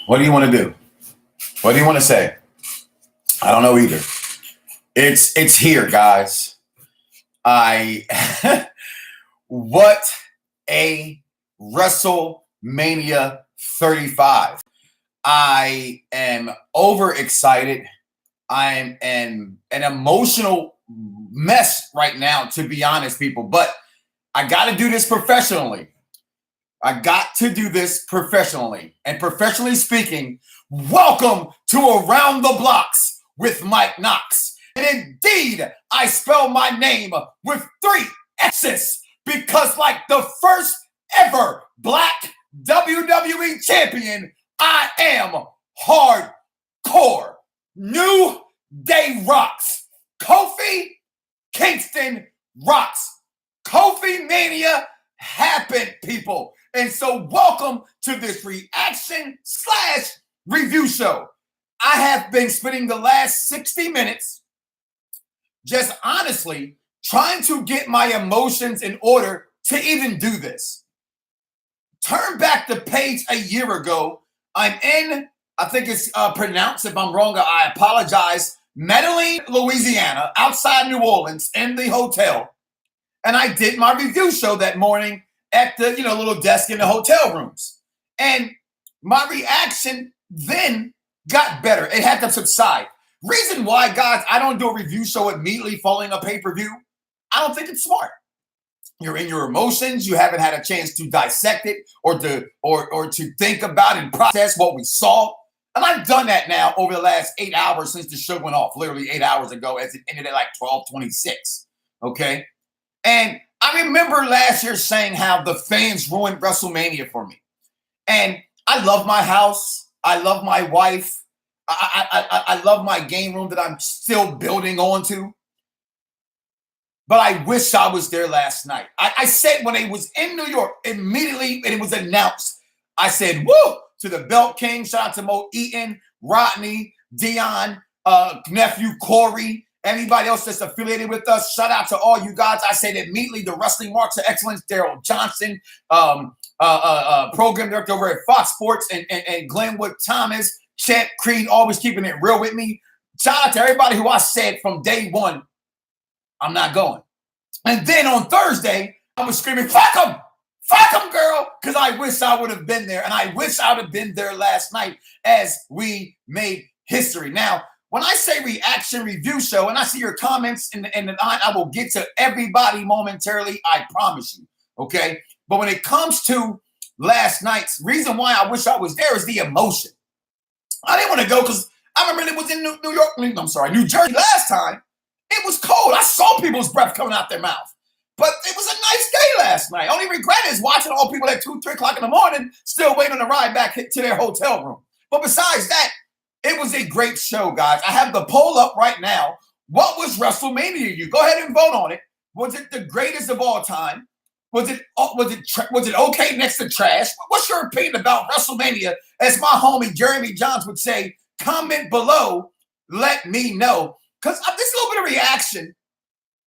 What do you want to do? What do you want to say? I don't know either. It's here, guys. What a WrestleMania 35. I am overexcited. I'm an emotional mess right now, to be honest, people. But I got to do this professionally. And professionally speaking, welcome to Around the Bloxxx with Knoxxx. And indeed, I spell my name with 3 X's because like the first ever Black WWE champion, I am hardcore. New Day rocks. Kofi Kingston rocks. KofiMania happened, people. And so welcome to this reaction/review show. I have been spending the last 60 minutes just honestly trying to get my emotions in order to even do this. Turn back the page a year ago. I'm in, I think it's pronounced, if I'm wrong, I apologize, Medellin, Louisiana, outside New Orleans, in the hotel. And I did my review show that morning at the, little desk in the hotel rooms. And my reaction then got better. It had to subside. Reason why, guys, I don't do a review show immediately following a pay-per-view, I don't think it's smart. You're in your emotions. You haven't had a chance to dissect it or to think about and process what we saw. And I've done that now over the last 8 hours since the show went off, literally 8 hours ago, as it ended at like 12:26. Okay? And I remember last year saying how the fans ruined WrestleMania for me. And I love my house. I love my wife. I love my game room that I'm still building onto. But I wish I was there last night. I said when it was in New York, immediately, and it was announced, I said, woo, to the Belt King. Shout out to Mo Eaton, Rodney, Dion, nephew Corey, anybody else that's affiliated with us. Shout out to all you guys. I said immediately the Wrestling Marks of Excellence, Daryl Johnson, program director over at Fox Sports, and Glenwood Thomas, Champ Creed, always keeping it real with me. Shout out to everybody who I said from day one, I'm not going. And then on Thursday, I was screaming, fuck them, girl, because I wish I would have been there. And I wish I would have been there last night as we made history. Now, when I say reaction review show, and I see your comments, and I will get to everybody momentarily, I promise you, okay? But when it comes to last night's, reason why I wish I was there is the emotion. I didn't want to go because I remember it was in New Jersey last time. It was cold. I saw people's breath coming out their mouth. But it was a nice day last night. Only regret is watching all people at 2, 3 o'clock in the morning still waiting on the ride back to their hotel room. But besides that, it was a great show, guys. I have the poll up right now. What was WrestleMania to you? Go ahead and vote on it. Was it the greatest of all time? Was it okay next to trash? What's your opinion about WrestleMania? As my homie Jeremy Johns would say, comment below. Let me know. Because this is a little bit of reaction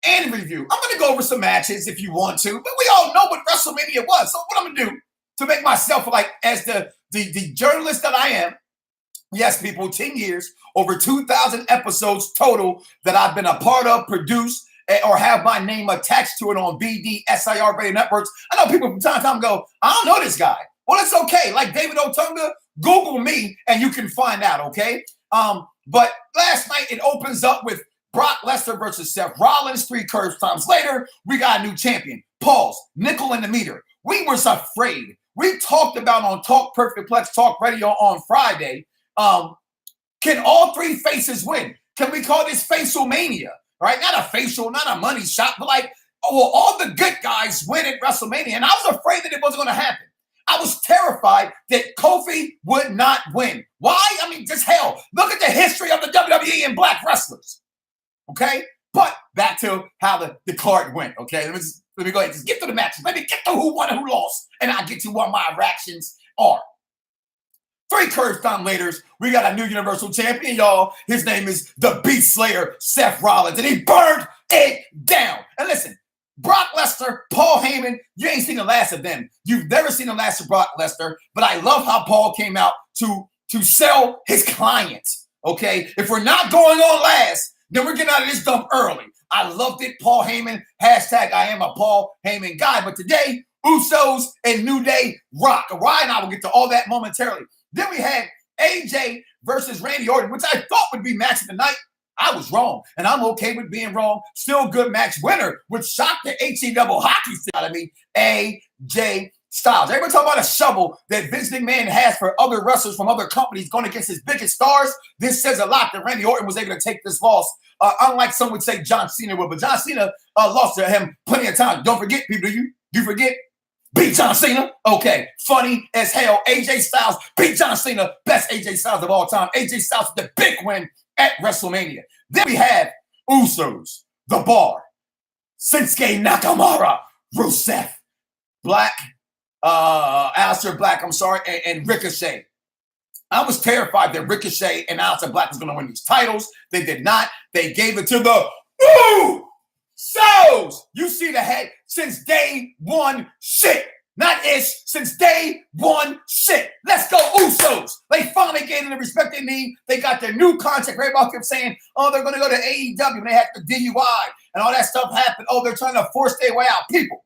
and review. I'm going to go over some matches if you want to, but we all know what WrestleMania was. So what I'm going to do to make myself like as the journalist that I am, yes, people, 10 years, over 2,000 episodes total that I've been a part of, produced, or have my name attached to it on BD, SIR radio networks. I know people from time to time go, I don't know this guy. Well, it's okay. Like David Otunga, Google me and you can find out, okay? But last night it opens up with Brock Lesnar versus Seth Rollins. 3 curves times later, we got a new champion. Pause. Nickel in the meter. We was afraid. We talked about on Talk Perfect Plex Talk Radio on Friday. Can all 3 faces win? Can we call this facial mania? Right? Not a facial, not a money shot, but like, will all the good guys win at WrestleMania? And I was afraid that it wasn't going to happen. I was terrified that Kofi would not win. Why? I mean, just hell. Look at the history of the WWE and black wrestlers. Okay? But back to how the card went. Okay? Let me go ahead and just get to the matches. Let me get to who won and who lost. And I'll get to what my reactions are. 3 curve time later, we got a new Universal Champion, y'all. His name is the Beast Slayer, Seth Rollins. And he burned it down. And listen, Brock Lesnar, Paul Heyman, you ain't seen the last of them. You've never seen the last of Brock Lesnar, but I love how Paul came out to to sell his clients. Okay, if we're not going on last, then we're getting out of this dump early. I loved it. Paul Heyman, hashtag I am a Paul Heyman guy. But today, Usos and New Day rock. Ryan and I will get to all that momentarily. Then we had AJ versus Randy Orton, which I thought would be match of the night. I was wrong, and I'm okay with being wrong. Still good match. Winner, which shocked the HE double hockey out of me, AJ Styles. Everybody talk about a shovel that Vince McMahon has for other wrestlers from other companies going against his biggest stars. This says a lot that Randy Orton was able to take this loss. Unlike some would say John Cena would, but John Cena lost to him plenty of times. Don't forget, people, you forget? Beat John Cena. Okay, funny as hell. AJ Styles beat John Cena. Best AJ Styles of all time. AJ Styles with the big win at WrestleMania. Then we have Usos, The Bar, Shinsuke Nakamura, Rusev, Black, Aleister Black, I'm sorry, and Ricochet. I was terrified that Ricochet and Aleister Black was going to win these titles. They did not. They gave it to the Usos. You see the head since day one shit. Not ish, since day one shit. Let's go Usos. They finally gained the respect they need. They got their new contract. Everybody kept saying, oh, they're going to go to AEW. And they had the DUI and all that stuff happened. Oh, they're trying to force their way out. People,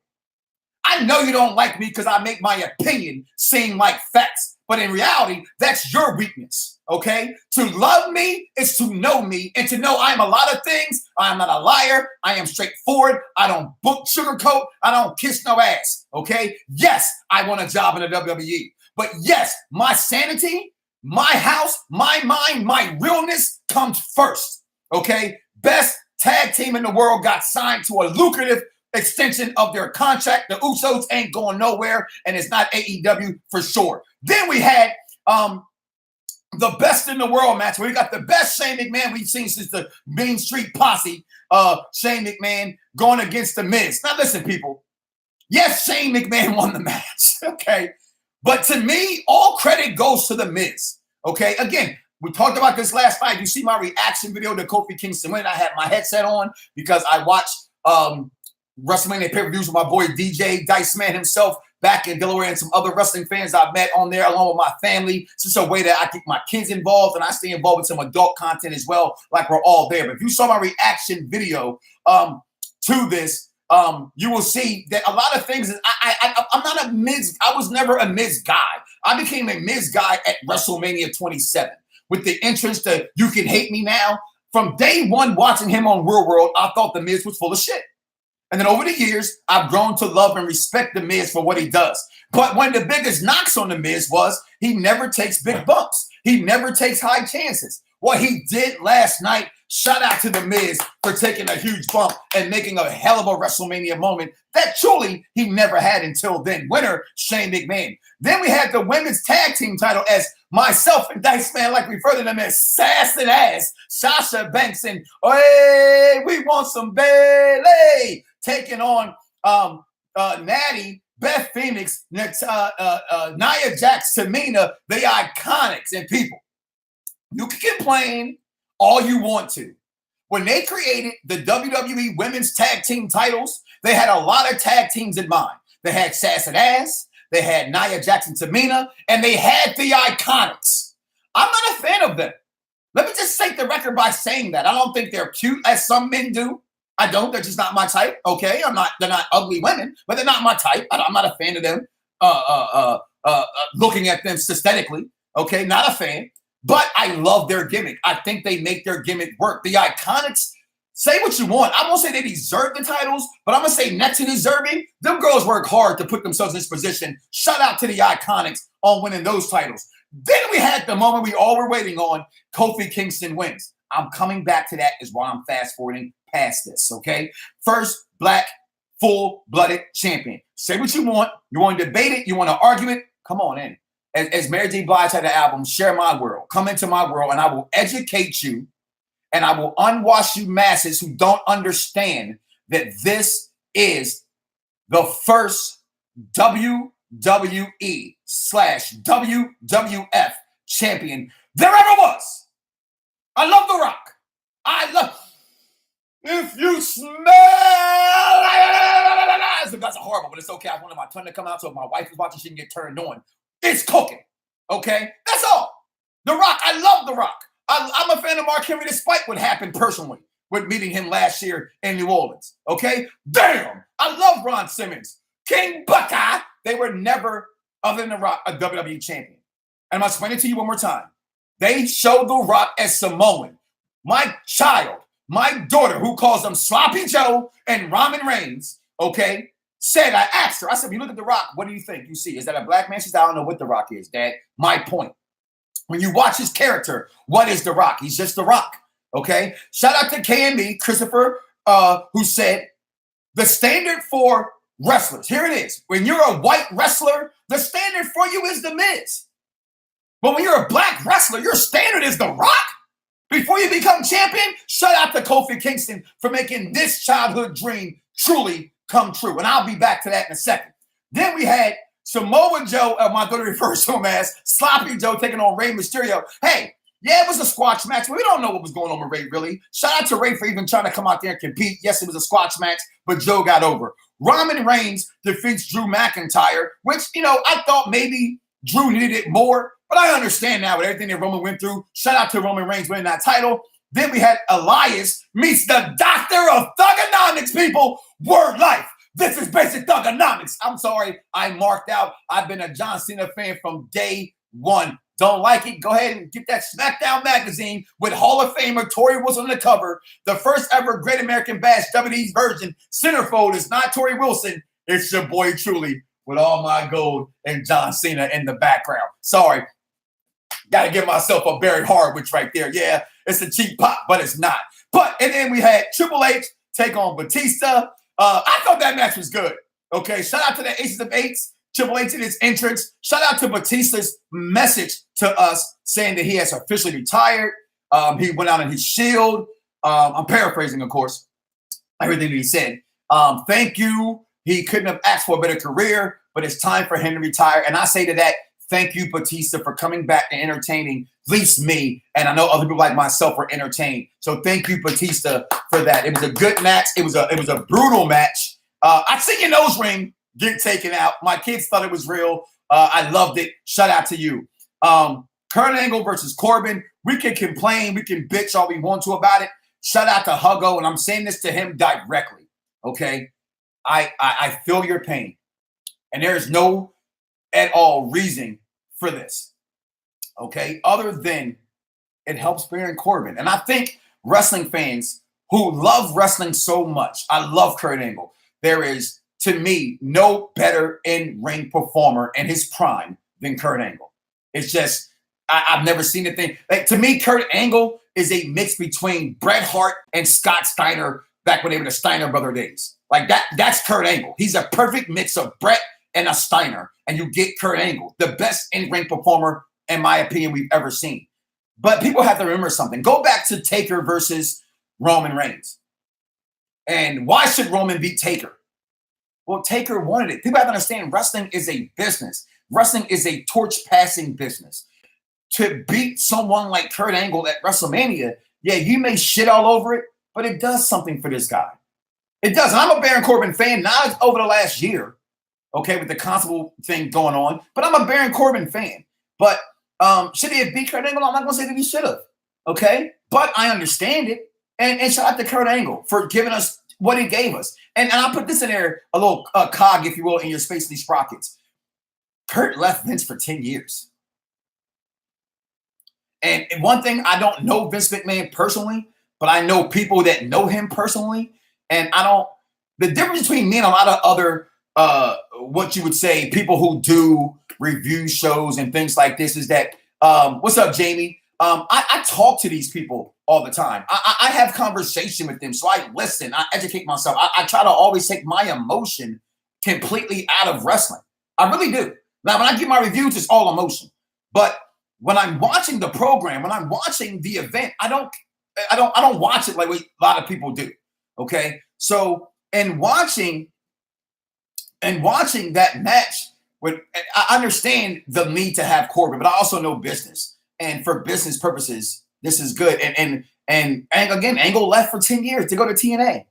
I know you don't like me because I make my opinion seem like facts. But in reality, that's your weakness, okay? To love me is to know me and to know I'm a lot of things. I am not a liar. I am straightforward. I don't sugarcoat. I don't kiss no ass, okay? Yes, I want a job in the WWE. But yes, my sanity, my house, my mind, my realness comes first, okay? Best tag team in the world got signed to a lucrative extension of their contract. The Usos ain't going nowhere, and it's not AEW for sure. Then we had the best in the world match where we got the best Shane McMahon we've seen since the Main Street Posse. Shane McMahon going against The Miz. Now listen, people. Yes, Shane McMahon won the match, okay? But to me, all credit goes to The Miz, okay? Again, we talked about this last night. You see my reaction video to Kofi Kingston when I had my headset on because I watched WrestleMania pay-per-views with my boy DJ Dice Man himself back in Delaware and some other wrestling fans I've met on there along with my family. It's just a way that I keep my kids involved and I stay involved with some adult content as well, like we're all there. But if you saw my reaction video to this, you will see that a lot of things, I'm not a Miz, I was never a Miz guy. I became a Miz guy at WrestleMania 27 with the entrance to You Can Hate Me Now. From day one watching him on Real World, I thought The Miz was full of shit. And then over the years, I've grown to love and respect The Miz for what he does. But one of the biggest knocks on The Miz was he never takes big bumps. He never takes high chances. What he did last night, shout out to The Miz for taking a huge bump and making a hell of a WrestleMania moment that truly he nenever had until then. Winner, Shane McMahon. Then we had the women's tag team title as myself and Dice Man, like we refer to them as sass and ass, Sasha Banks and hey, we want some Bailey, taking on Natty, Beth Phoenix, Nia Jax, Tamina, the Iconics. And people, you can complain all you want to. When they created the WWE Women's Tag Team titles, they had a lot of tag teams in mind. They had Sass and Ass, they had Nia Jax and Tamina, and they had the Iconics. I'm not a fan of them. Let me just take the record by saying that. I don't think they're cute as some men do. I don't. They're just not my type. Okay, they're not ugly women, but they're not my type. I'm not a fan of them. Looking at them aesthetically. Okay, not a fan. But I love their gimmick. I think they make their gimmick work. The Iconics, say what you want. I won't say they deserve the titles, but I'm going to say next to deserving, them girls work hard to put themselves in this position. Shout out to the Iconics on winning those titles. Then we had the moment we all were waiting on. Kofi Kingston wins. I'm coming back to that is why I'm fast-forwarding past this, okay? First, black, full-blooded champion. Say what you want. You want to debate it? You want to argue it? Come on in. As Mary J. Blige had the album, Share My World. Come into my world, and I will educate you, and I will unwash you masses who don't understand that this is the first WWE/WWF champion there ever was. I love The Rock. I love... If you smell... That's horrible, but it's okay. I wanted my tongue to come out, so if my wife is watching, she can get turned on. It's cooking, okay? That's all. love The Rock. I'm a fan of Mark Henry despite what happened personally with meeting him last year in New Orleans. Okay? Damn! I love Ron Simmons. King Buckeye. They were never, other than The Rock, a WWE champion. And I'm going to explain it to you one more time. They showed The Rock as Samoan. My child, my daughter, who calls them Sloppy Joe and Roman Reigns, okay, said, I asked her, I said, if you look at The Rock, what do you think you see? Is that a black man? She said, I don't know what The Rock is, Dad. My point. When you watch his character, what is The Rock? He's just The Rock, okay? Shout out to KMB, Christopher, who said, the standard for wrestlers, here it is. When you're a white wrestler, the standard for you is The Miz. But when you're a black wrestler, your standard is The Rock. Before you become champion, shout out to Kofi Kingston for making this childhood dream truly come true. And I'll be back to that in a second. Then we had Samoa Joe, my daughter refers to him as Sloppy Joe, taking on Rey Mysterio. Hey, yeah, it was a squash match, but we don't know what was going on with Rey, really. Shout out to Rey for even trying to come out there and compete. Yes, it was a squash match, but Joe got over. Roman Reigns defeats Drew McIntyre, which, I thought maybe Drew needed it more, but I understand now with everything that Roman went through. Shout out to Roman Reigns winning that title. Then we had Elias meets the doctor of thugonomics, people. Word life. This is basic thugonomics. I'm sorry, I marked out. I've been a John Cena fan from day one. Don't like it? Go ahead and get that Smackdown magazine with Hall of Famer Tori Wilson on the cover. The first ever Great American Bash WWE's version. Centerfold is not Tori Wilson. It's your boy truly with all my gold and John Cena in the background. Sorry. Got to give myself a Barry Horowitz right there. Yeah, it's a cheap pop, but it's not. And then we had Triple H take on Batista. I thought that match was good. Okay, shout out to the Aces of Eights. Triple H in his entrance. Shout out to Batista's message to us saying that he has officially retired. He went out in his shield. I'm paraphrasing, of course, everything that he said. Thank you. He couldn't have asked for a better career, but it's time for him to retire. And I say to that, thank you, Batista, for coming back and entertaining at least me. And I know other people like myself were entertained. So thank you, Batista, for that. It was a good match. It was a brutal match. I seen your nose ring get taken out. My kids thought it was real. I loved it. Shout out to you. Kurt Angle versus Corbin. We can complain. We can bitch all we want to about it. Shout out to Huggo. And I'm saying this to him directly. Okay? I feel your pain. And there's no at all reason for this. Okay? Other than it helps Baron Corbin. And I think wrestling fans who love wrestling so much, I love Kurt Angle. There is, to me, no better in-ring performer in his prime than Kurt Angle. It's just, I've never seen a thing. Like, to me, Kurt Angle is a mix between Bret Hart and Scott Steiner back when they were the Steiner brother days. Like, that's Kurt Angle. He's a perfect mix of Bret and a Steiner, and you get Kurt Angle, the best in-ring performer, in my opinion, we've ever seen. But people have to remember something. Go back to Taker versus Roman Reigns. And why should Roman beat Taker? Well, Taker wanted it. People have to understand wrestling is a business. Wrestling is a torch-passing business. To beat someone like Kurt Angle at WrestleMania, yeah, you may shit all over it, but it does something for this guy. It does. And I'm a Baron Corbin fan, not over the last year, okay, with the Constable thing going on, but I'm a Baron Corbin fan. But should he have beat Kurt Angle? I'm not going to say that he should have, okay? But I understand it. And shout out to Kurt Angle for giving us what he gave us. And I'll put this in there, a little cog, if you will, in your Spacely Sprockets. Kurt left Vince for 10 years. And one thing, I don't know Vince McMahon personally, but I know people that know him personally. And the difference between me and a lot of other, what you would say, people who do review shows and things like this is that, what's up, Jamie? I talk to these people all the time. I have conversation with them. So I listen, I educate myself. I try to always take my emotion completely out of wrestling. I really do. Now, when I give my reviews, it's all emotion. But when I'm watching the program, when I'm watching the event, I don't watch it like a lot of people do. Okay. So in watching that match, I understand the need to have Corbin, but I also know business. And for business purposes, this is good. And again, Angle left for 10 years to go to TNA.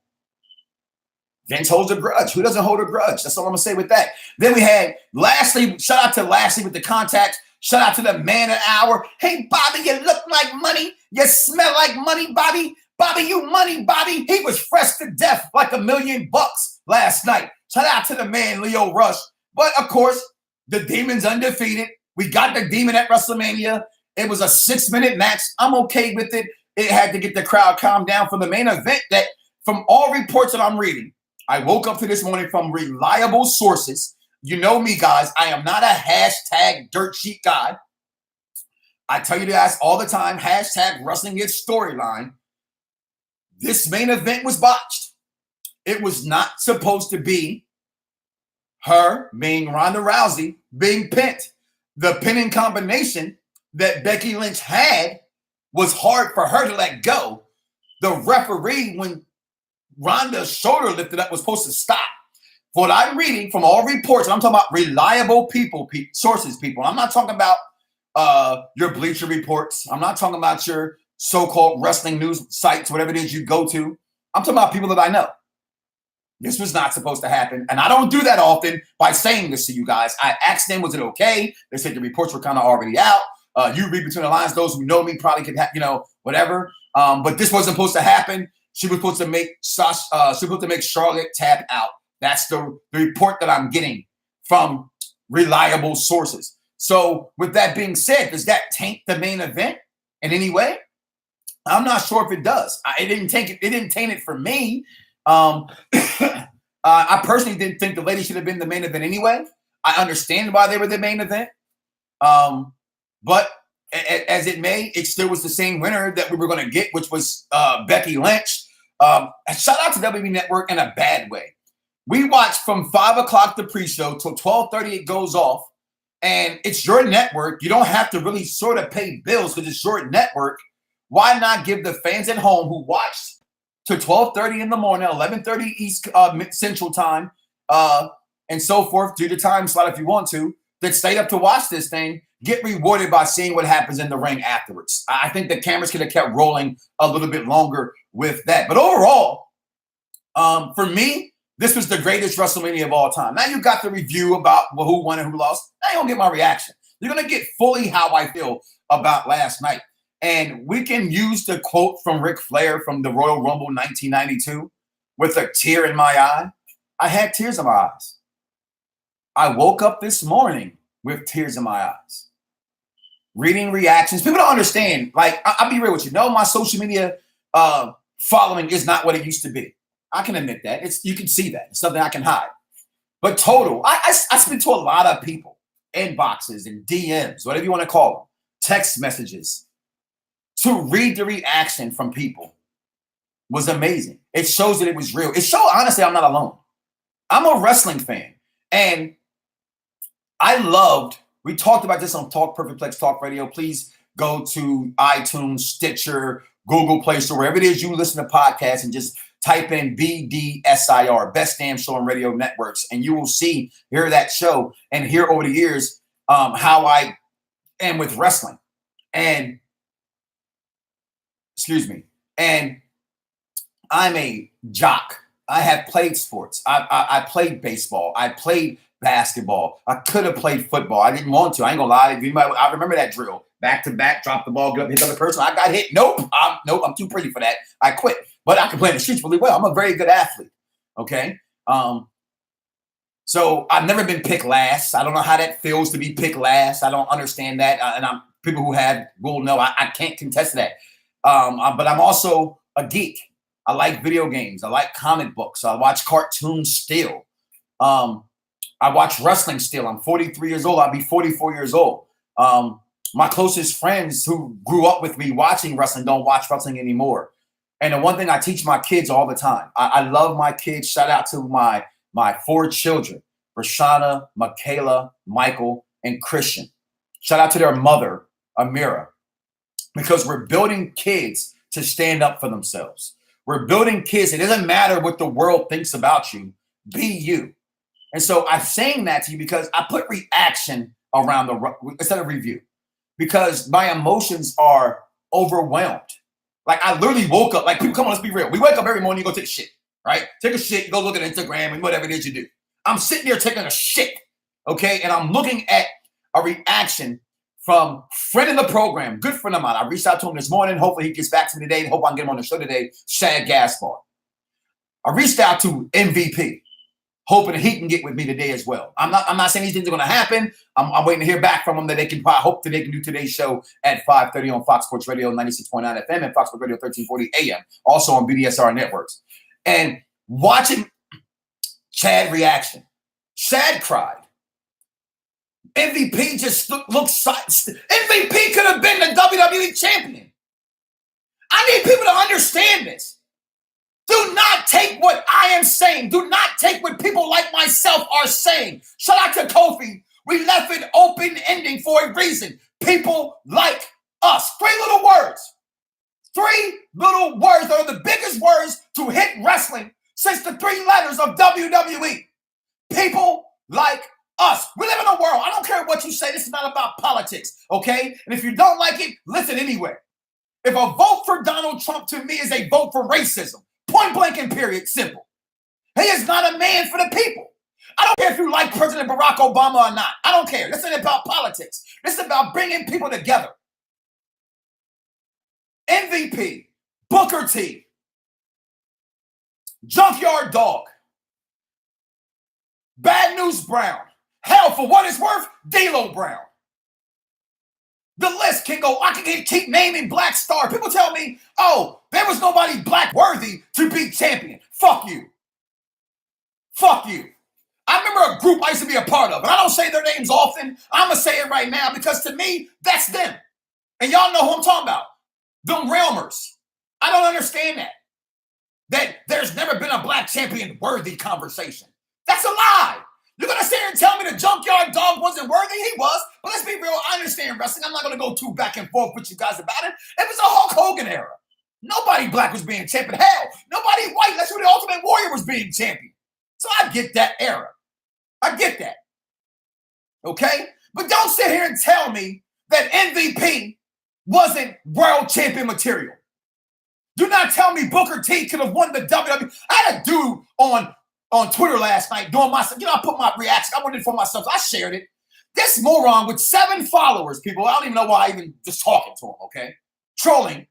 Vince holds a grudge. Who doesn't hold a grudge? That's all I'm going to say with that. Then we had Lashley. Shout out to Lashley with the contact. Shout out to the man of the hour. Hey, Bobby, you look like money. You smell like money, Bobby. Bobby, you money, Bobby. He was fresh to death like $1 million last night. Shout out to the man, Leo Rush. But, of course, the Demon's undefeated. We got the Demon at WrestleMania. It was a 6-minute match. I'm okay with it. It had to get the crowd calmed down for the main event that, from all reports that I'm reading, I woke up to this morning from reliable sources. You know me, guys. I am not a hashtag dirt sheet guy. I tell you guys all the time, hashtag wrestling gets storyline. This main event was botched. It was not supposed to be her, being Ronda Rousey, being pinned. The pinning combination that Becky Lynch had was hard for her to let go. The referee, when Ronda's shoulder lifted up, was supposed to stop. What I'm reading from all reports, and I'm talking about reliable sources, people. I'm not talking about your Bleacher Reports. I'm not talking about your so-called wrestling news sites, whatever it is you go to. I'm talking about people that I know. This was not supposed to happen. And I don't do that often by saying this to you guys. I asked them, was it okay? They said the reports were kind of already out. You read between the lines. Those who know me probably could have, whatever. But this wasn't supposed to happen. She was supposed to make Charlotte tap out. That's the report that I'm getting from reliable sources. So with that being said, does that taint the main event in any way? I'm not sure if it does. It didn't taint it for me. I personally didn't think the lady should have been the main event anyway. I understand why they were the main event. But as it may, it still was the same winner that we were going to get, which was Becky Lynch. Shout out to WWE Network in a bad way. We watched from 5 o'clock the pre-show till 12:30 it goes off. And it's your network. You don't have to really sort of pay bills because it's your network. Why not give the fans at home who watched to 12:30 in the morning, 11:30 East Central Time, and so forth, do the time slot if you want to, that stayed up to watch this thing, get rewarded by seeing what happens in the ring afterwards. I think the cameras could have kept rolling a little bit longer with that. But overall, for me, this was the greatest WrestleMania of all time. Now you got the review about who won and who lost. I ain't gonna get my reaction. You're gonna get fully how I feel about last night. And we can use the quote from Ric Flair from the Royal Rumble 1992 with a tear in my eye. I had tears in my eyes. I woke up this morning with tears in my eyes. Reading reactions. People don't understand. Like, I'll be real with you. No, my social media following is not what it used to be. I can admit that. You can see that. It's something I can hide. But total, I speak to a lot of people, inboxes and DMs, whatever you want to call them, text messages. To read the reaction from people was amazing. It shows that it was real. It shows, honestly, I'm not alone. I'm a wrestling fan. And we talked about this on Talk Perfectplex Talk Radio. Please go to iTunes, Stitcher, Google Play Store, wherever it is you listen to podcasts, and just type in BDSIR, Best Damn Show on Radio Networks, and you will hear that show and hear over the years how I am with wrestling. And and I'm a jock. I have played sports. I played baseball. I played basketball. I could have played football. I didn't want to. I ain't gonna lie. I remember that drill. Back to back, drop the ball, get up, hit the other person. I got hit. Nope. I'm too pretty for that. I quit. But I can play in the streets really well. I'm a very good athlete. Okay. So I've never been picked last. I don't know how that feels to be picked last. I don't understand that. And people who have will know I can't contest that. But I'm also a geek. I like video games. I like comic books. I watch cartoons still. I watch wrestling still. I'm 43 years old. I'll be 44 years old. My closest friends who grew up with me watching wrestling don't watch wrestling anymore. And the one thing I teach my kids all the time, I love my kids. Shout out to my 4 children, Rashana, Michaela, Michael, and Christian. Shout out to their mother, Amira, because we're building kids to stand up for themselves. We're building kids. It doesn't matter what the world thinks about you. Be you. And so I'm saying that to you because I put reaction around instead of review, because my emotions are overwhelmed. Like, I literally woke up, like, people, come on, let's be real. We wake up every morning, you go take a shit, right? Take a shit, you go look at Instagram and whatever it is you do. I'm sitting there taking a shit, okay? And I'm looking at a reaction from friend of the program, good friend of mine. I reached out to him this morning. Hopefully he gets back to me today. Hope I can get him on the show today. Shad Gaspar. I reached out to MVP, hoping that he can get with me today as well. I'm not saying these things are going to happen. I'm waiting to hear back from him that they can hope that they can do today's show at 5:30 on Fox Sports Radio 96.9 FM and Fox Sports Radio 1340 AM, also on BDSR networks. And watching Chad reaction, Chad cried. MVP just looks. MVP could have been the WWE champion. I need people to understand this. Do not take what I am saying. Do not take what people like myself are saying. Shout out to Kofi. We left it open ending for a reason. People like us. 3 little words. 3 little words are the biggest words to hit wrestling since the 3 letters of WWE. People like us. We live in a world. I don't care what you say. This is not about politics, okay? And if you don't like it, listen anyway. If a vote for Donald Trump to me is a vote for racism, point blank and period, simple. He is not a man for the people. I don't care if you like President Barack Obama or not. I don't care. This ain't about politics. This is about bringing people together. MVP, Booker T, Junkyard Dog, Bad News Brown, hell, for what it's worth, D'Lo Brown. The list can go. I can keep naming Black Star. People tell me, oh, there was nobody black worthy to be champion. Fuck you. Fuck you. I remember a group I used to be a part of, and I don't say their names often. I'm going to say it right now because to me, that's them. And y'all know who I'm talking about. Them Realmers. I don't understand that. That there's never been a black champion worthy conversation. That's a lie. You're going to sit here and tell me the Junkyard Dog wasn't worthy? He was. But let's be real. I understand wrestling. I'm not going to go too back and forth with you guys about it. It was a Hulk Hogan era. Nobody black was being champion. Hell, nobody white. That's who the Ultimate Warrior was being champion. So I get that era. I get that. Okay? But don't sit here and tell me that MVP wasn't world champion material. Do not tell me Booker T could have won the WWE. I had a dude on Twitter last night doing my, I put my reaction. I wanted it for myself. So I shared it. This moron with 7 followers, people. I don't even know why I even just talking to him, okay? Trolling.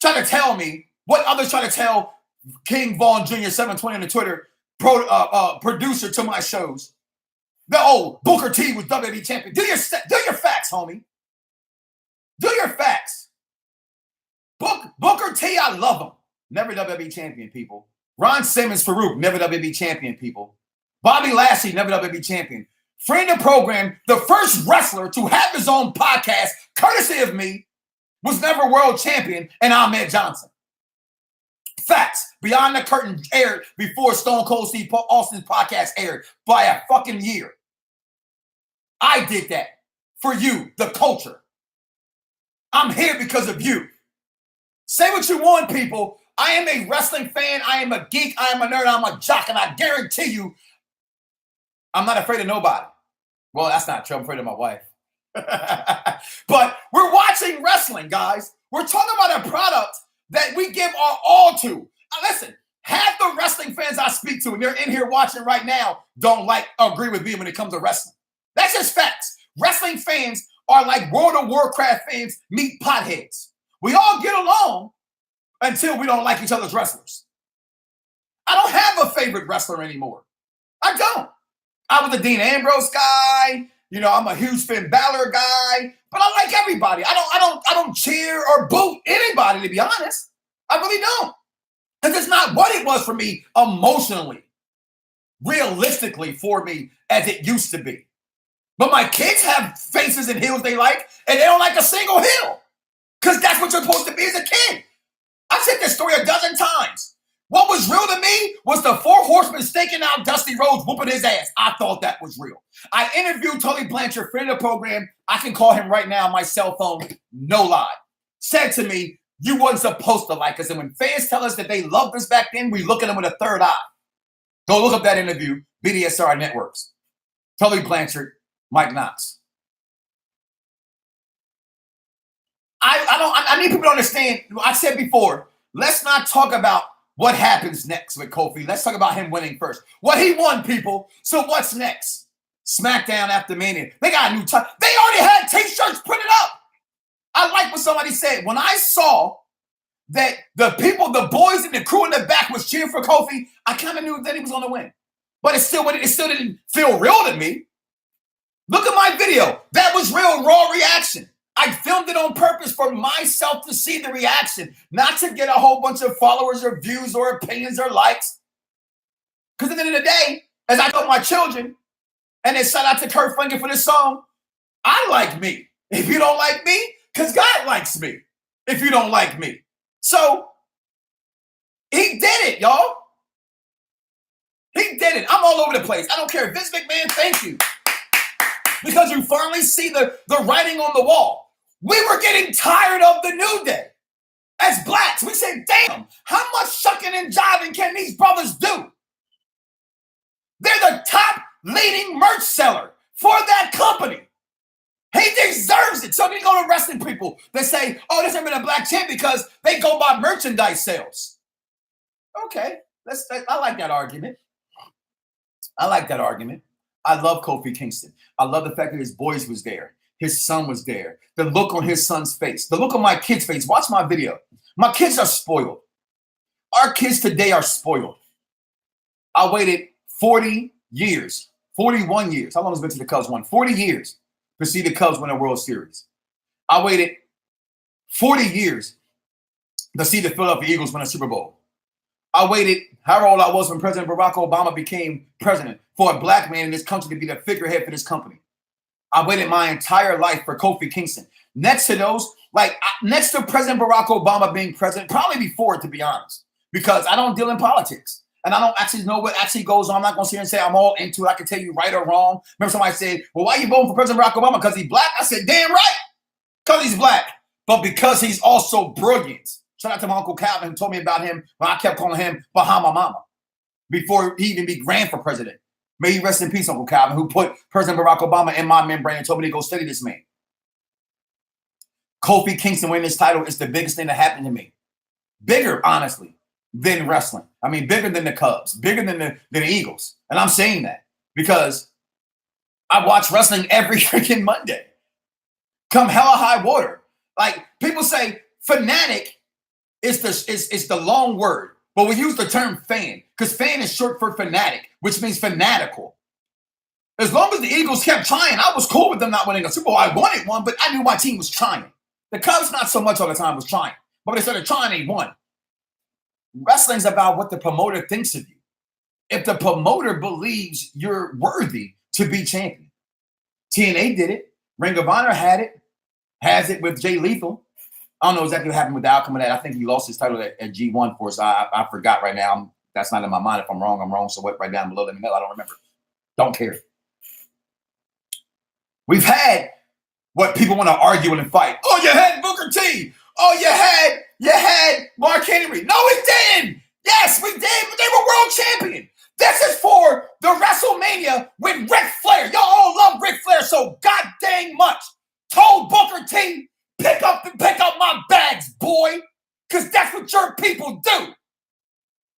Trying to tell me what others try to tell King Vaughn Jr. 720 on the Twitter producer to my shows. Booker T was WWE champion. Do your facts, homie. Do your facts. Booker T, I love him. Never WWE champion, people. Ron Simmons, Farouk, never WWE champion, people. Bobby Lashley, never WWE champion. Friend of the program, the first wrestler to have his own podcast, courtesy of me, was never world champion, and Ahmed Johnson. Facts. Beyond the Curtain aired before Stone Cold Steve Austin's podcast aired by a fucking year. I did that for you, the culture. I'm here because of you. Say what you want, people. I am a wrestling fan. I am a geek. I am a nerd. I'm a jock. And I guarantee you, I'm not afraid of nobody. Well, that's not true. I'm afraid of my wife. But we're watching wrestling, guys. We're talking about a product that we give our all to. Now, listen, half the wrestling fans I speak to, and they're in here watching right now, don't agree with me when it comes to wrestling. That's just facts. Wrestling fans are like World of Warcraft fans meet potheads. We all get along until we don't like each other's wrestlers. I don't have a favorite wrestler anymore. I don't. I was a Dean Ambrose guy. You know, I'm a huge Finn Balor guy, but I like everybody. I don't cheer or boo anybody, to be honest. I really don't. Because it's not what it was for me emotionally, realistically for me as it used to be. But my kids have faces and heels they like, and they don't like a single heel. Because that's what you're supposed to be as a kid. I've said this story a dozen times. What was real to me was the 4 Horsemen staking out Dusty Rhodes, whooping his ass. I thought that was real. I interviewed Tully Blanchard, friend of the program. I can call him right now on my cell phone. No lie. Said to me, you wasn't supposed to like us. And when fans tell us that they loved us back then, we look at them with a third eye. Go look up that interview, BDSR Networks. Tully Blanchard, Mike Knoxxx. I need people to understand. I said before, let's not talk about what happens next with Kofi. Let's talk about him winning first. What he won, people. So what's next? Smackdown after Mania. They got a new title. They already had t-shirts printed up. I like what somebody said. When I saw that the people, the boys and the crew in the back was cheering for Kofi, I kind of knew that he was going to win. But it still didn't feel real to me. Look at my video. That was real raw reaction. I filmed it on purpose for myself to see the reaction, not to get a whole bunch of followers or views or opinions or likes. Because at the end of the day, as I told my children, and then shout out to KofiMania for this song, I like me. If you don't like me, because God likes me. If you don't like me. So, he did it, y'all. He did it. I'm all over the place. I don't care. Vince McMahon, thank you. Because you finally see the writing on the wall. We were getting tired of the New Day. As blacks, we said, damn, how much shucking and jiving can these brothers do? They're the top leading merch seller for that company. He deserves it. So they go to wrestling people. They say, oh, this has been a black champ because they go by merchandise sales. Okay, I like that argument. I like that argument. I love Kofi Kingston. I love the fact that his boys was there. His son was there. The look on his son's face. The look on my kid's face. Watch my video. My kids are spoiled. Our kids today are spoiled. I waited 40 years, 41 years. How long has it been since the Cubs won? 40 years to see the Cubs win a World Series. I waited 40 years to see the Philadelphia Eagles win a Super Bowl. I waited however old I was when President Barack Obama became president for a black man in this country to be the figurehead for this company. I waited my entire life for Kofi Kingston. Next to those, next to President Barack Obama being president, probably before it, to be honest, because I don't deal in politics. And I don't actually know what actually goes on. I'm not going to sit here and say I'm all into it. I can tell you right or wrong. Remember somebody said, well, why are you voting for President Barack Obama? Because he's black? I said, damn right. Because he's black. But because he's also brilliant. Shout out to my Uncle Calvin who told me about him when I kept calling him Bahama Mama before he even ran for president. May he rest in peace, Uncle Calvin, who put President Barack Obama in my membrane and told me to go study this man. Kofi Kingston winning this title is the biggest thing that happened to me. Bigger, honestly, than wrestling. I mean, bigger than the Cubs, bigger than the Eagles. And I'm saying that because I watch wrestling every freaking Monday. Come hella high water. Like people say, fanatic is the long word. But we use the term fan because fan is short for fanatic, which means fanatical. As long as the Eagles kept trying, I was cool with them not winning a Super Bowl. I wanted one, but I knew my team was trying. The Cubs, not so much all the time, was trying. But when they started trying, they won. Wrestling's about what the promoter thinks of you. If the promoter believes you're worthy to be champion. TNA did it. Ring of Honor had it. Has it with Jay Lethal. I don't know exactly what happened with the outcome of that. I think he lost his title at G1 for us. I forgot right now. That's not in my mind. If I'm wrong, I'm wrong. So what right down below in the middle, I don't remember. Don't care. We've had what people want to argue and fight. Oh, you had Booker T. Oh, you had Mark Henry. No, we didn't. Yes, we did. But they were world champion. This is for the WrestleMania with Ric Flair. Y'all all love Ric Flair so god dang much. Told Booker T, pick up my bags, boy, because that's what your people do.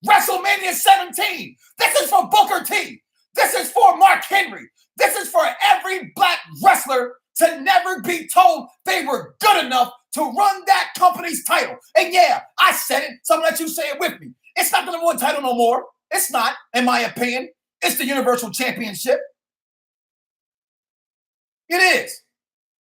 WrestleMania 17. This is for Booker T. This is for Mark Henry. This is for every black wrestler to never be told they were good enough to run that company's title. And yeah, I said it, so I'm gonna let you say it with me. It's not the number one title no more. It's not, in my opinion. It's the Universal Championship. It is.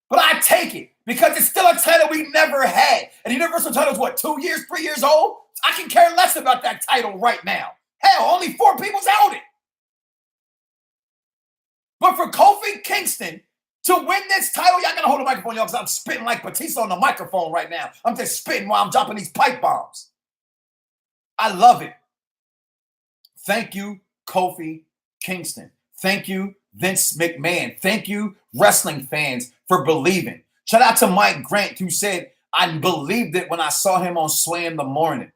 But I take it because it's still a title we never had. And the Universal title is what, 2 years, 3 years old? I can care less about that title right now. Hell, only 4 people's held it. But for Kofi Kingston to win this title, y'all gotta hold the microphone, y'all, because I'm spitting like Batista on the microphone right now. I'm just spitting while I'm dropping these pipe bombs. I love it. Thank you, Kofi Kingston. Thank you, Vince McMahon. Thank you, wrestling fans, for believing. Shout out to Mike Grant, who said, I believed it when I saw him on Sway in the Morning.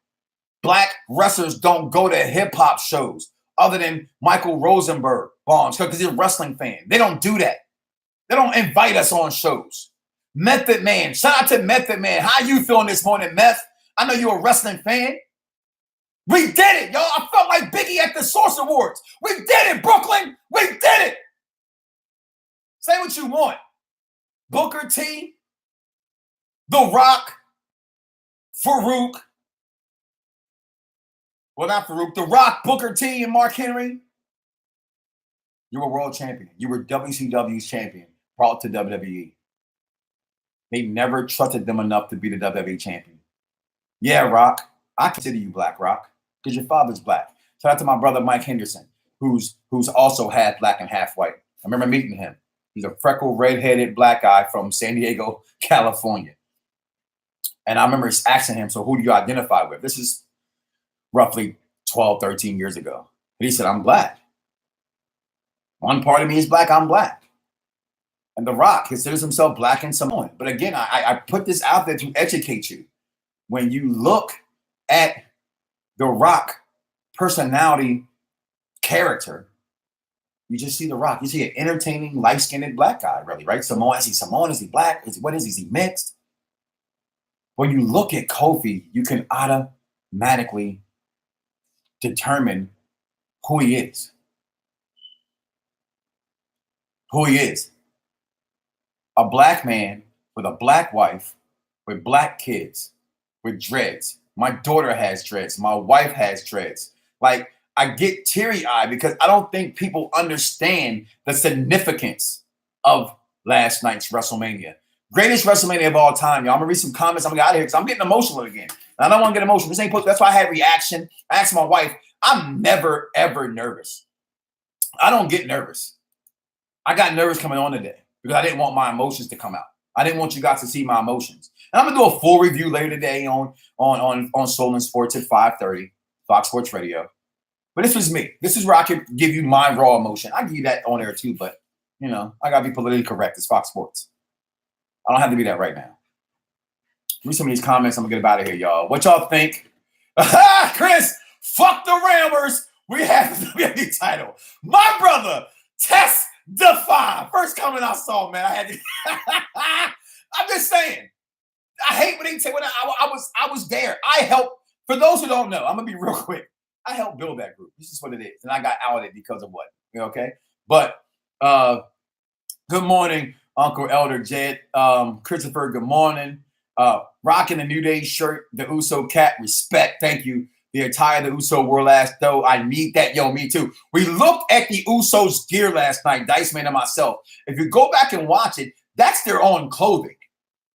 Black wrestlers don't go to hip-hop shows other than Michael Rosenberg bombs because he's a wrestling fan. They don't do that. They don't invite us on shows. Method Man. Shout out to Method Man. How you feeling this morning, Meth? I know you're a wrestling fan. We did it, y'all. I felt like Biggie at the Source Awards. We did it, Brooklyn. We did it. Say what you want. Booker T, The Rock, Farouk. Well, not Farouk. The Rock, Booker T, and Mark Henry. You were world champion. You were WCW's champion, brought to WWE. They never trusted them enough to be the WWE champion. Yeah, Rock, I consider you Black, Rock, because your father's Black. Shout out to my brother Mike Henderson, who's also half Black and half white. I remember meeting him. He's a freckled, red-headed Black guy from San Diego, California. And I remember asking him, so who do you identify with? This is roughly 12, 13 years ago. And he said, I'm Black. One part of me is Black, I'm Black. And The Rock considers himself Black and Samoan. But again, I put this out there to educate you. When you look at The Rock personality, character, you just see The Rock. You see an entertaining, light-skinned Black guy, really, right? Samoan, is he Samoan? Is he Black? What is he? Is he mixed? When you look at Kofi, you can automatically determine who he is. Who he is. A Black man with a Black wife, with Black kids, with dreads. My daughter has dreads. My wife has dreads. Like, I get teary-eyed because I don't think people understand the significance of last night's WrestleMania. Greatest WrestleMania of all time, y'all. I'm going to read some comments. I'm going to get out of here because I'm getting emotional again. And I don't want to get emotional. This ain't that's why I had reaction. I asked my wife, I'm never, ever nervous. I don't get nervous. I got nervous coming on today because I didn't want my emotions to come out. I didn't want you guys to see my emotions. And I'm going to do a full review later today on Soul and Sports at 5:30, Fox Sports Radio. But this was me. This is where I could give you my raw emotion. I give you that on there too, but, you know, I got to be politically correct. It's Fox Sports. I don't have to be that right now. Read some of these comments. I'm going to get out of here, y'all. What y'all think? Chris, fuck the Rammers. We have the WWE title. My brother, Test Defy. First comment I saw, man. I had to. I'm just saying. I hate when they say when I was there. I helped. For those who don't know, I'm gonna be real quick. I helped build that group. This is what it is, and I got outed because of what? Okay, but good morning, Uncle Elder Jed, Christopher. Good morning. Rocking the New Day shirt, the Uso cat. Respect. Thank you. The attire the Uso wore last, though. I need that. Yo, me too. We looked at the Usos gear last night, Dice Man and myself. If you go back and watch it, that's their own clothing.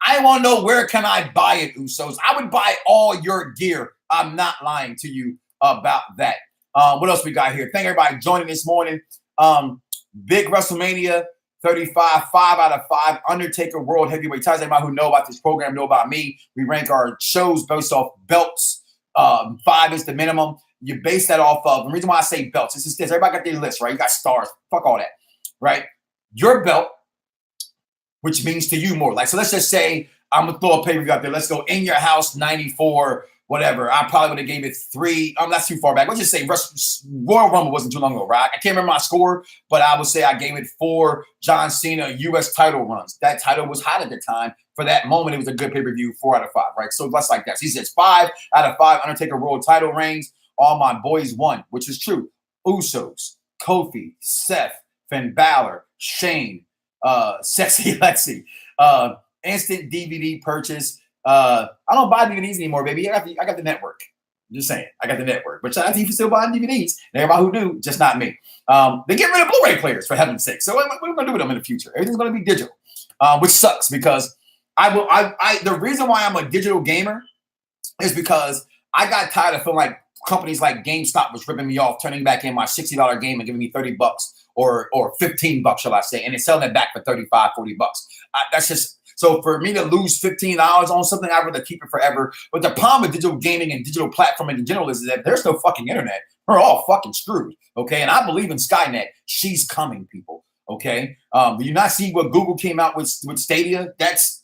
I want to know, where can I buy it, Usos? I would buy all your gear. I'm not lying to you about that. What else we got here? Thank everybody joining this morning. Big WrestleMania 35, 5 out of 5. Undertaker World Heavyweight titles. Anybody who know about this program know about me. We rank our shows based off belts. 5 is the minimum. You base that off of. The reason why I say belts is this. Everybody got their list, right? You got stars. Fuck all that, right? Your belt, which means to you more. Like, so let's just say I'm going to throw a pay-per-view out there. Let's go In Your House 94, whatever. I probably would have gave it 3. That's too far back. Let's just say Royal Rumble wasn't too long ago, right? I can't remember my score, but I would say I gave it 4 John Cena U.S. title runs. That title was hot at the time. For that moment, it was a good pay-per-view, 4 out of 5, right? So that's like that. So he says 5 out of 5 Undertaker World title reigns. All my boys won, which is true. Usos, Kofi, Seth, Finn Balor, Shane, Sexy Lexi, instant DVD purchase. I don't buy DVDs anymore, baby. I got the network. I'm just saying, I got the network. But shout out to you for still buying DVDs. And everybody who do, just not me. They get rid of Blu-ray players, for heaven's sake. So what are we going to do with them in the future? Everything's going to be digital, which sucks because the reason why I'm a digital gamer is because I got tired of feeling like companies like GameStop was ripping me off, turning back in my $60 game and giving me $30 or $15, shall I say, and then selling it back for $35, $40. That's just so for me to lose $15 on something, I'd rather keep it forever. But the problem with digital gaming and digital platforming in general is that there's no fucking internet. We're all fucking screwed. Okay. And I believe in Skynet. She's coming, people. Okay. Do you not see what Google came out with Stadia? That's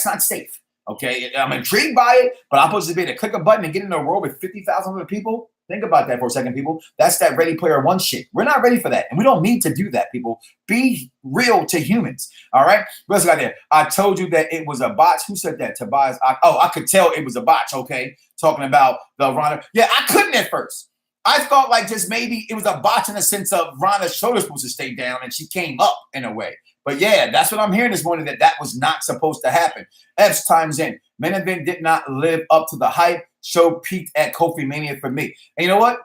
not safe. Okay. I'm intrigued by it, but I'm supposed to be able to click a button and get in a world with 50,000 other people. Think about that for a second, people. That's that Ready Player One shit. We're not ready for that. And we don't need to do that, people. Be real to humans. All right. What else got there? I told you that it was a botch. Who said that? Tobias. I could tell it was a botch. Okay. Talking about the Ronda. Yeah, I couldn't at first. I thought like just maybe it was a botch in the sense of Ronda's shoulder supposed to stay down and she came up in a way. But yeah, that's what I'm hearing this morning, that was not supposed to happen. Epps chimes in. Main event did not live up to the hype. Show peaked at KofiMania for me. And you know what?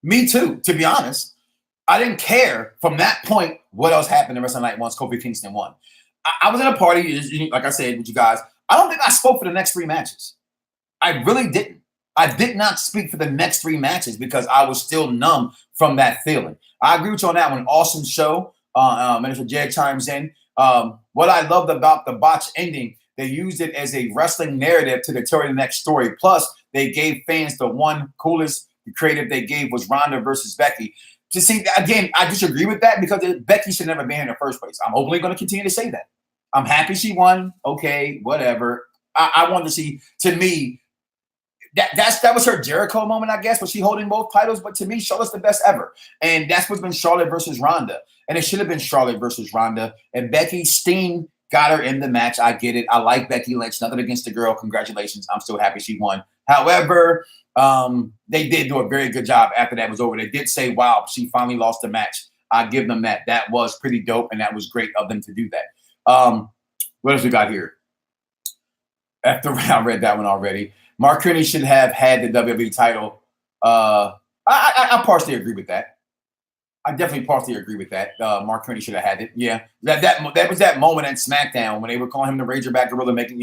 Me too, to be honest. I didn't care from that point what else happened the rest of the night once Kofi Kingston won. I was in a party, like I said, with you guys. I don't think I spoke for the next 3 matches. I really didn't. I did not speak for the next 3 matches because I was still numb from that feeling. I agree with you on that one. Awesome show. Minister Jed chimes in. What I loved about the botch ending, they used it as a wrestling narrative to tell the next story. Plus, they gave fans the one coolest creative they gave was Ronda versus Becky. To see, again, I disagree with that because Becky should never be here in the first place. I'm openly going to continue to say that. I'm happy she won. Okay, whatever. I wanted to see, to me, that was her Jericho moment, I guess, was she holding both titles. But to me, Charlotte's the best ever. And that's what's been Charlotte versus Ronda. And it should have been Charlotte versus Ronda. And Becky Steen got her in the match. I get it. I like Becky Lynch. Nothing against the girl. Congratulations. I'm still happy she won. However, they did do a very good job after that was over. They did say, wow, she finally lost the match. I give them that. That was pretty dope, and that was great of them to do that. What else we got here? After I read that one already. Mark Kearney should have had the WWE title. I partially agree with that. I definitely partially agree with that. Mark Kearney should have had it. Yeah, that was that moment at SmackDown when they were calling him the Razorback Gorilla, making,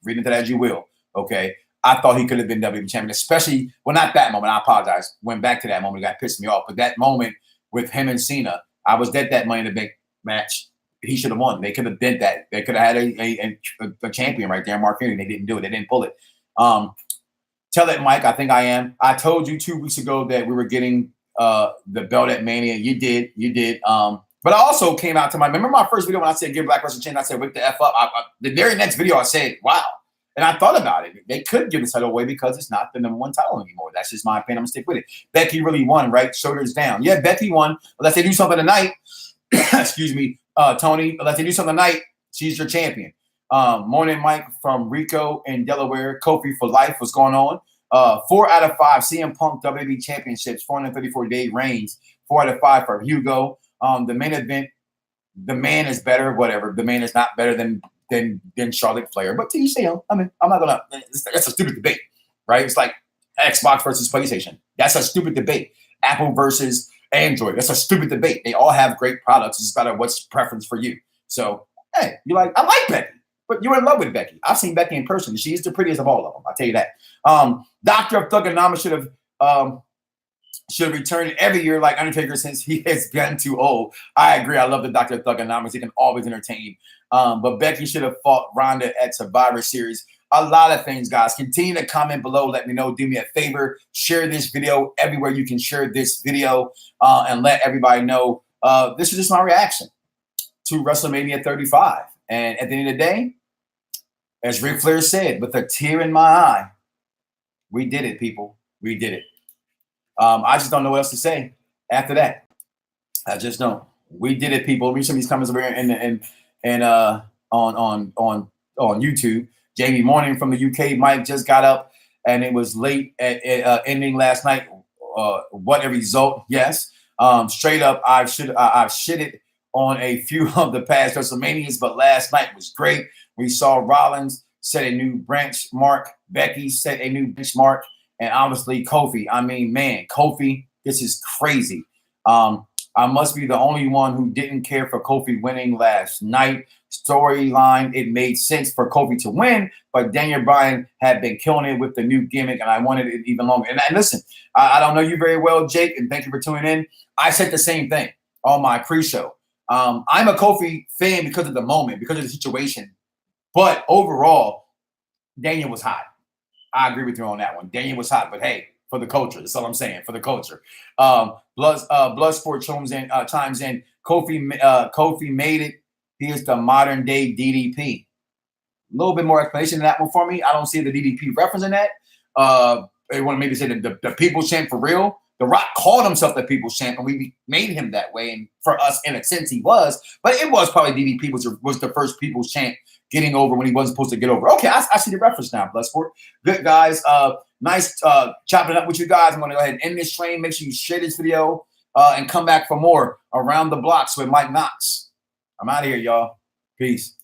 read into that as you will. Okay, I thought he could have been WWE champion, especially, well, not that moment. I apologize. Went back to that moment. It got pissed me off. But that moment with him and Cena, I was dead that Money in the Bank match. He should have won. They could have did that. They could have had a champion right there, Mark Henry. They didn't do it. They didn't pull it. Tell it, Mike. I think I am. I told you 2 weeks ago that we were getting the belt at Mania. You did. But I also came out to remember my first video when I said give Black Wrestling Champion, I said wake the F up. The very next video I said, wow. And I thought about it. They could give the title away because it's not the #1 title anymore. That's just my opinion. I'm going to stick with it. Becky really won, right? Shoulders down. Yeah, Becky won. Unless they do something tonight. Excuse me, Tony. Unless they do something tonight, she's your champion. Morning, Mike from Rico in Delaware. Kofi for life. What's going on? 4 out of 5 CM Punk WWE Championships. 434-day reigns. 4 out of 5 for Hugo. The main event, the man is better. Whatever. The man is not better than Charlotte Flair. But to each their own. I mean, I'm not gonna. That's a stupid debate, right? It's like Xbox versus PlayStation. That's a stupid debate. Apple versus Android. That's a stupid debate. They all have great products. It's about what's preference for you. So, hey, I like Becky, but you're in love with Becky. I've seen Becky in person. She is the prettiest of all of them. I'll tell you that. Doctor of Thugonomics should have returned every year like Undertaker since he has gotten too old. I agree. I love the Doctor of Thugonomics. He can always entertain. But Becky should have fought Ronda at Survivor Series. A lot of things, guys. Continue to comment below. Let me know. Do me a favor. Share this video everywhere you can share this video and let everybody know. This is just my reaction to WrestleMania 35. And at the end of the day, as Ric Flair said, with a tear in my eye, we did it, people. We did it. I just don't know what else to say after that. I just don't. We did it, people. Read some of these comments over here on YouTube. Jamie Morning from the UK. Mike just got up and it was late at ending last night. What a result! Yes, straight up, I've shitted on a few of the past WrestleManias, but last night was great. We saw Rollins set a new benchmark. Becky set a new benchmark. And obviously, Kofi. I mean, man, Kofi, this is crazy. I must be the only one who didn't care for Kofi winning last night. Storyline, it made sense for Kofi to win, but Daniel Bryan had been killing it with the new gimmick, and I wanted it even longer. And listen, I don't know you very well, Jake, and thank you for tuning in. I said the same thing on my pre-show. I'm a Kofi fan because of the moment, because of the situation. But overall, Daniel was hot. I agree with you on that one. Daniel was hot, but hey, for the culture. That's all I'm saying, for the culture. Bloodsport chimes in. Kofi made it. He is the modern day DDP. A little bit more explanation in that one for me. I don't see the DDP reference in that. They want to maybe say the People's Champ for real. The Rock called himself the People's Champ, and we made him that way. And for us, in a sense, he was. But it was probably DDP was the first People's Champ getting over when he wasn't supposed to get over. Okay, I see the reference now, Bloodsport. Good, guys. Nice chopping it up with you guys. I'm going to go ahead and end this stream. Make sure you share this video. and come back for more Around the Bloxxx with Mike Knoxxx. I'm out of here, y'all. Peace.